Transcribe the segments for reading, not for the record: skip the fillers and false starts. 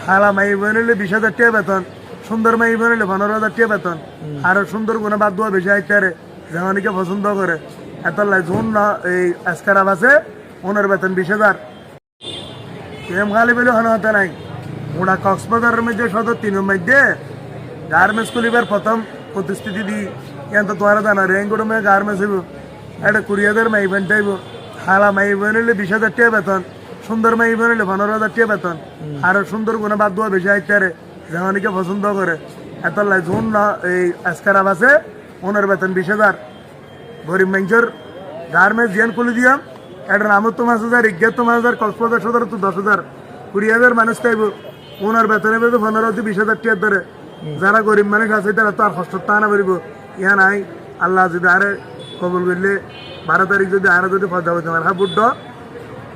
হালা মাই বনিলে 20,000 টাকা বেতন, সুন্দর মাই বনিলে 15,000 টাকা বেতন। আর সুন্দর গুণে বাদ দেওয়া বেশি আইতারে যেমনকে পছন্দ করে এত জুন না এই আজকারাব আছে ওনার বেতন 20,000। এম খালি বলে হতে নাই ওরা কক্সবাজারের মধ্যে সদর 3 মধ্যে গার্মেন্টস খুলিবার প্রথম প্রতিশ্রুতি দিই এত তোরা জানা রেঙ্গুড়ো মেয়ে গার্মেন্টস হইব একটা 20,000 মাই বেন চাইব। হালা মাই বনিলে 20,000 টাকা বেতন, সুন্দর মাই বনিলে 15,000 টাকা বেতন। আর সুন্দর গুণে বাদ দেওয়া বেশি আইতারে যেমনকে পছন্দ করে এত জুন না এই আজকারাব আছে ওনার বেতন 20,000। গরিব মানুষের গার্মেন্টস জিয়ান খুলে দিয়াম এটা নামও তো 5,000, ইজ্ঞাত 5,000, কক্সবাজার সদর তো 10,000, 20,000 মানুষ চাইব ওনার বেতনে বেতন 15,000-20,000 টাকা ধরে। যারা গরিব মানুষ আছে তারা তো আর কষ্ট টানা পারিব ইহা নাই। আল্লাহ যদি আরে কবল করলে 12 তারিখ যদি আরো যদি পদা হইতে পারে হ্যাঁ বুদ্ধ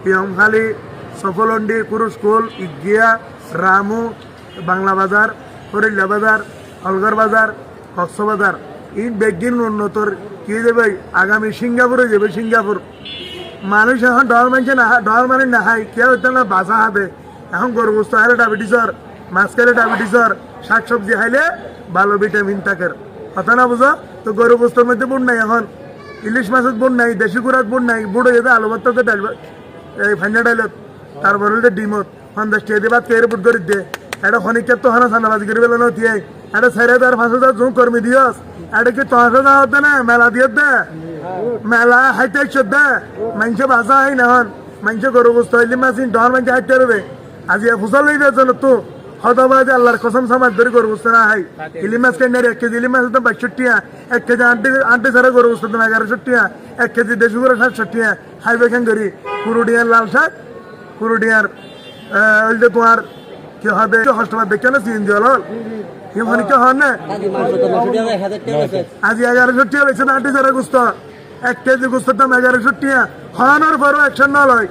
পিয়ম খালি সফলন্ডি কুরু স্কুল ইগিয়া রামু বাংলা বাজার হরিল্লা বাজার অলগর বাজার কক্সবাজার এই বেগিন উন্নতর কি যাবে আগামী সিঙ্গাপুরে যাবে। সিঙ্গাপুর মানুষ এখন ডর মানছে না, ডর মানে না হাই কেউ হইতে না বাসা হাতে এখন গরু বস্তু হাইলে ডায়াবেটিসর, মাছ খাইলে ডায়াবেটিসর, শাকসবজি খাইলে ভালো ভিটামিন থাকে কথা না বুঝো। তো গরু বস্তুর মধ্যে বুন নাই, এখন ইলিশ মাছের বুন নাই, দেশি কুড়াত বুন নাই, বুড়ো যেতে আলু ভর্তাতে ডাল এই ফান্ডা ডাইলত তারপর হলে ডিমত 50 টাকা দিয়ে বাদ কে বুট করে দে এটা খনিকের তো হানা সান্নাবাজি করে বেলা নথিয়ে এটা 4,000 5,000 জুম কর্মী দিয়স এটা কি 5,000 হতে না মেলা দিয়ে দে মেলা হাইতে দে মানুষে বাসা হয় না হন মানুষে গরু বস্তু হইলে মাসিন ডর মানুষে হাইতে রবে আজি ফুসল লই দেন তো হতবাজ আল্লাহর কসম সামাজ ধরে গরু বস্তু না হাই ইলি মাছ কেন 1 কেজি ইলি মাছ তো 62 টাকা, 1 কেজি আন্টি সারা গরু বস্তু তো 1100 টাকা, 1 কেজি দেশি গরু 700 টাকা। হাইবে কেন করি পুরুডিয়ার লাল শাক পুরুডিয়ার ওই যে তোমার কি হবে হস্টবার দেখে না সিএনজি হল এমন কি হন না আজি 1100 টাকা বেছে না আন্টি সারা গুস্ত 1 কেজি গুস্তর দাম 1100 টাকা হওয়ানোর পরও অ্যাকশন না লয়।